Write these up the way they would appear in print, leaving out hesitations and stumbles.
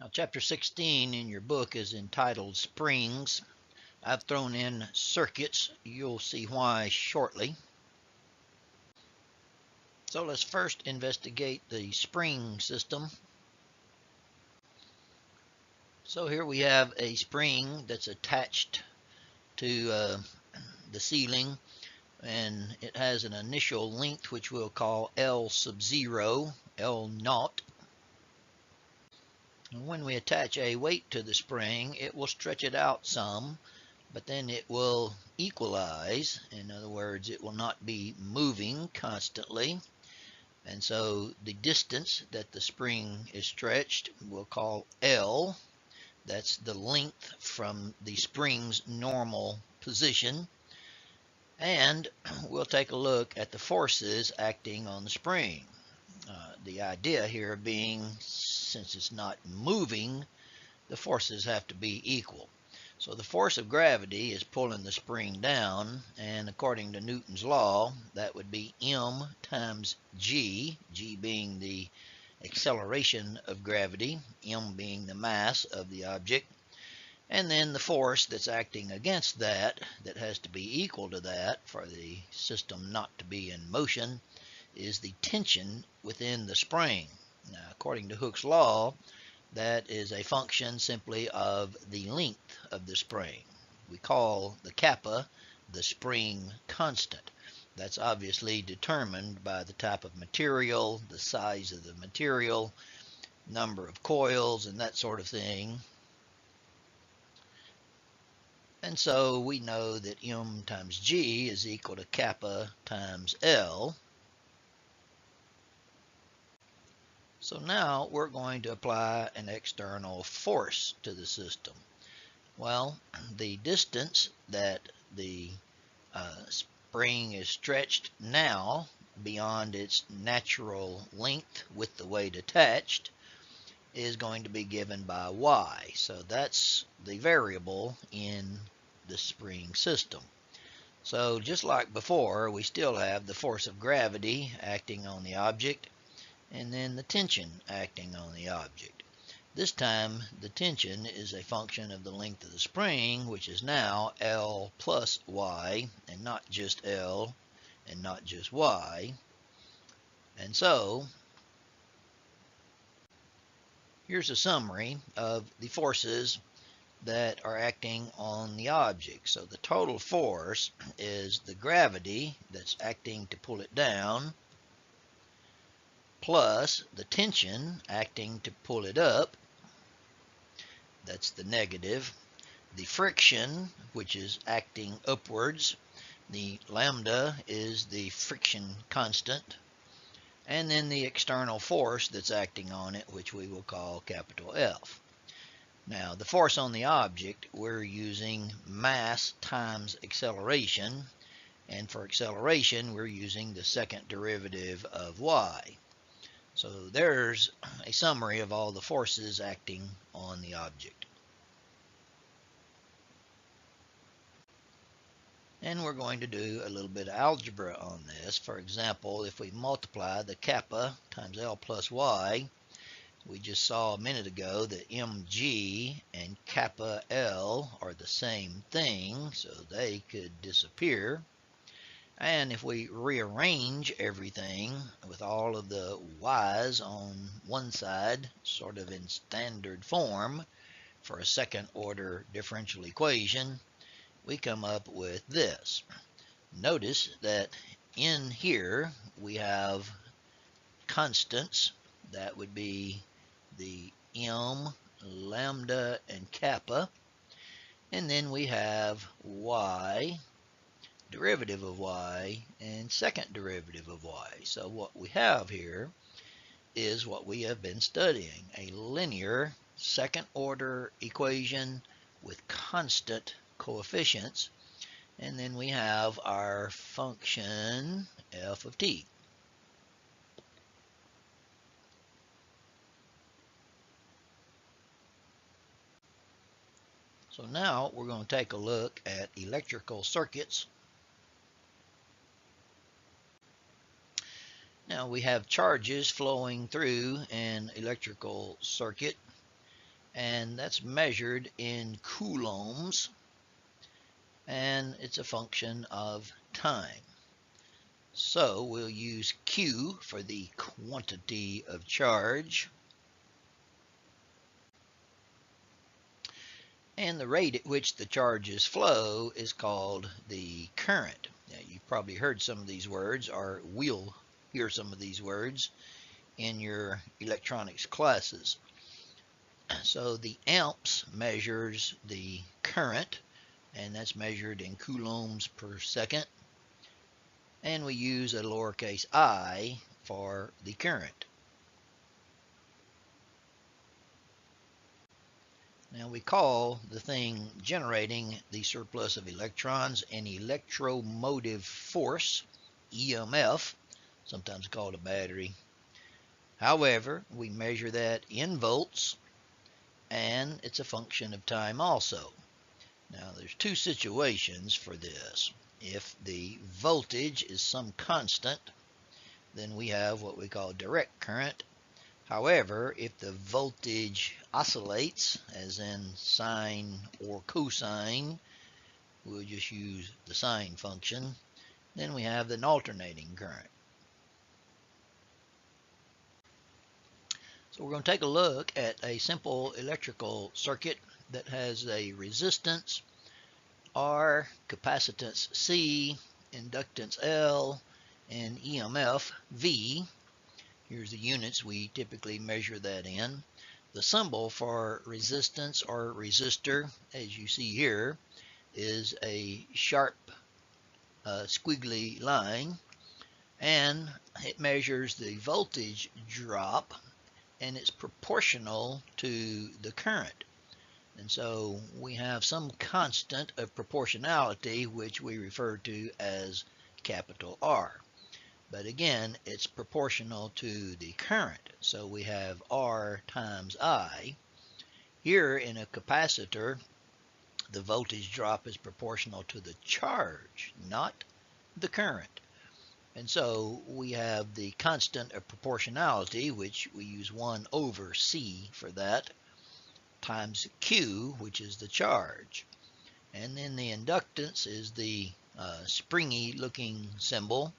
Now, chapter 16 in your book is entitled Springs. I've thrown in circuits. You'll see why shortly. So let's first investigate the spring system. So here we have a spring that's attached to the ceiling, and it has an initial length which we'll call L sub 0, L naught. And when we attach a weight to the spring, it will stretch it out some, but then it will equalize. In other words, it will not be moving constantly. And so the distance that the spring is stretched we'll call L. That's the length from the spring's normal position. And we'll take a look at the forces acting on the spring. The idea here being, since it's not moving, the forces have to be equal. So the force of gravity is pulling the spring down, and according to Newton's law, that would be m times g, g being the acceleration of gravity, m being the mass of the object, and then the force that's acting against that, that has to be equal to that for the system not to be in motion, is the tension within the spring. Now, according to Hooke's law, that is a function simply of the length of the spring. We call the kappa the spring constant. That's obviously determined by the type of material, the size of the material, number of coils, and that sort of thing. And so we know that m times g is equal to kappa times L. So now we're going to apply an external force to the system. Well, the distance that the spring is stretched now beyond its natural length with the weight attached is going to be given by y. So that's the variable in the spring system. So just like before, we still have the force of gravity acting on the object, and then the tension acting on the object. This time, the tension is a function of the length of the spring, which is now L plus y, and not just L, and not just y. And so, here's a summary of the forces that are acting on the object. So the total force is the gravity that's acting to pull it down, plus the tension acting to pull it up, that's the negative, the friction, which is acting upwards, the lambda is the friction constant, and then the external force that's acting on it, which we will call capital F. Now, the force on the object, we're using mass times acceleration, and for acceleration, we're using the second derivative of y. So there's a summary of all the forces acting on the object. And we're going to do a little bit of algebra on this. For example, if we multiply the kappa times L plus y, we just saw a minute ago that mg and kappa L are the same thing, so they could disappear. And if we rearrange everything with all of the y's on one side, sort of in standard form for a second order differential equation, we come up with this. Notice that in here we have constants. That would be the m, lambda, and kappa. And then we have y, derivative of y, and second derivative of y. So what we have here is what we have been studying, a linear second order equation with constant coefficients, and then we have our function f of t. So now we're going to take a look at electrical circuits. Now we have charges flowing through an electrical circuit, and that's measured in coulombs, and it's a function of time. So we'll use Q for the quantity of charge, and the rate at which the charges flow is called the current. Now, you've probably heard some of these words, or will hear some of these words in your electronics classes. So the amps measures the current, and that's measured in coulombs per second, and we use a lowercase I for the current. Now we call the thing generating the surplus of electrons an electromotive force, EMF, sometimes called a battery. However, we measure that in volts, and it's a function of time also. Now there's two situations for this. If the voltage is some constant, then we have what we call direct current. However, if the voltage oscillates, as in sine or cosine, we'll just use the sine function, then we have an alternating current. So we're going to take a look at a simple electrical circuit that has a resistance R, capacitance C, inductance L, and EMF V. Here's the units we typically measure that in. The symbol for resistance or resistor, as you see here, is a sharp squiggly line, and it measures the voltage drop, and it's proportional to the current. And so we have some constant of proportionality, which we refer to as capital R. But again, it's proportional to the current. So we have R times I. Here in a capacitor, the voltage drop is proportional to the charge, not the current. And so we have the constant of proportionality, which we use 1 over C for that, times Q, which is the charge. And then the inductance is the springy looking symbol,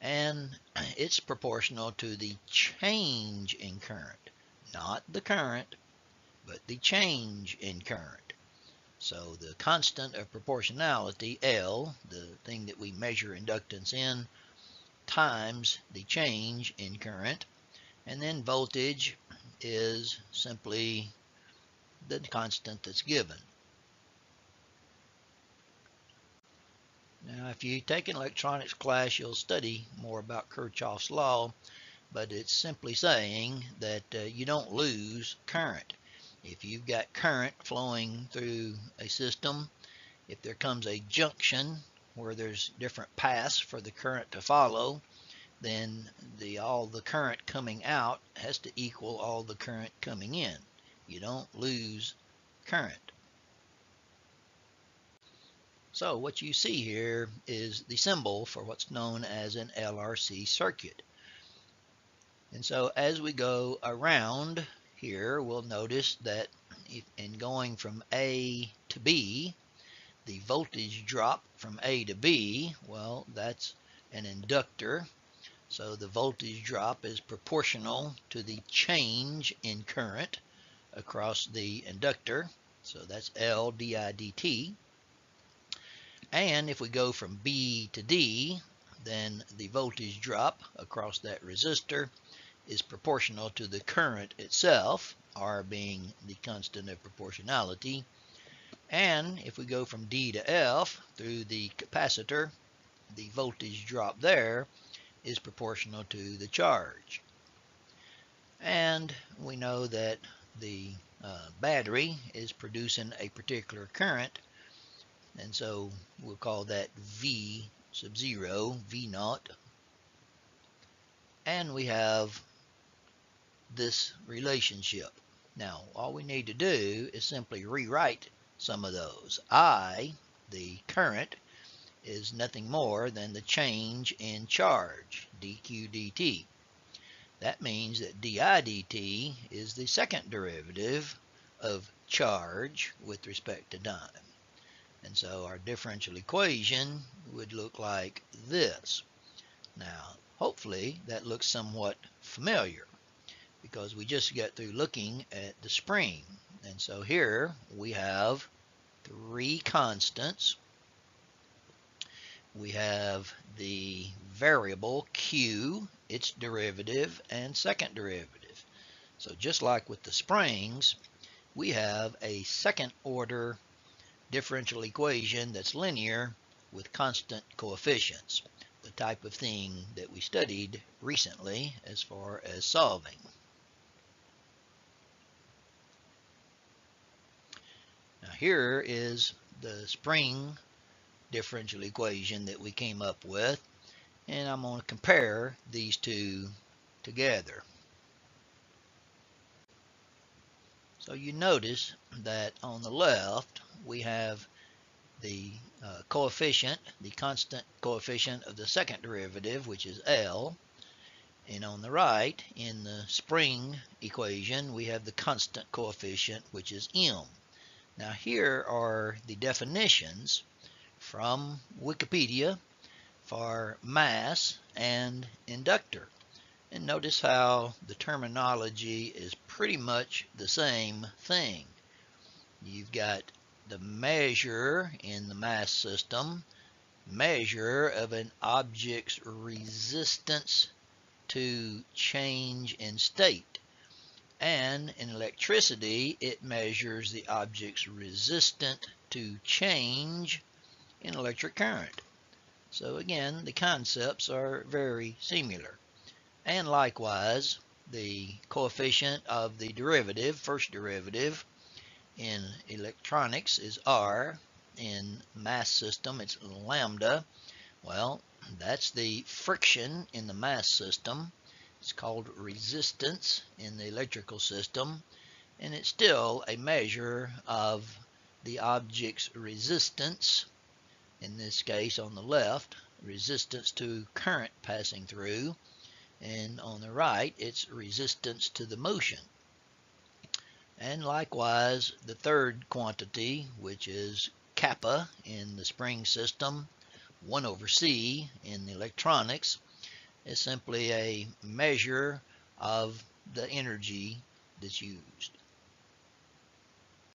and it's proportional to the change in current, not the current, but the change in current. So the constant of proportionality, L, the thing that we measure inductance in, times the change in current, and then voltage is simply the constant that's given. Now, if you take an electronics class, you'll study more about Kirchhoff's law, but it's simply saying that you don't lose current. If you've got current flowing through a system, if there comes a junction where there's different paths for the current to follow, then all the current coming out has to equal all the current coming in. You don't lose current. So what you see here is the symbol for what's known as an LRC circuit. And so as we go around here, we'll notice that in going from A to B, the voltage drop from A to B, well, that's an inductor. So the voltage drop is proportional to the change in current across the inductor. So that's L di dt. And if we go from B to D, then the voltage drop across that resistor is proportional to the current itself, R being the constant of proportionality. And if we go from D to F through the capacitor, the voltage drop there is proportional to the charge. And we know that the battery is producing a particular current, and so we'll call that V sub 0, V naught. And we have this relationship. Now, all we need to do is simply rewrite some of those. I, the current, is nothing more than the change in charge, dq dt. That means that di dt is the second derivative of charge with respect to time. And so our differential equation would look like this. Now, hopefully that looks somewhat familiar because we just got through looking at the spring. And so here we have three constants. We have the variable q, its derivative, and second derivative. So just like with the springs, we have a second order differential equation that's linear with constant coefficients, the type of thing that we studied recently as far as solving. Now here is the spring differential equation that we came up with, and I'm going to compare these two together. So you notice that on the left we have the coefficient, the constant coefficient of the second derivative, which is L, and on the right in the spring equation we have the constant coefficient, which is M. Now here are the definitions from Wikipedia for mass and inductor. And notice how the terminology is pretty much the same thing. You've got the measure in the mass system, measure of an object's resistance to change in state. And in electricity, it measures the object's resistance to change in electric current. So again, the concepts are very similar. And likewise, the coefficient of the derivative, first derivative, in electronics is R. In mass system, it's lambda. Well, that's the friction in the mass system. It's called resistance in the electrical system, and it's still a measure of the object's resistance, in this case on the left, resistance to current passing through, and on the right it's resistance to the motion. And likewise the third quantity, which is kappa in the spring system, 1 over c in the electronics, is simply a measure of the energy that's used.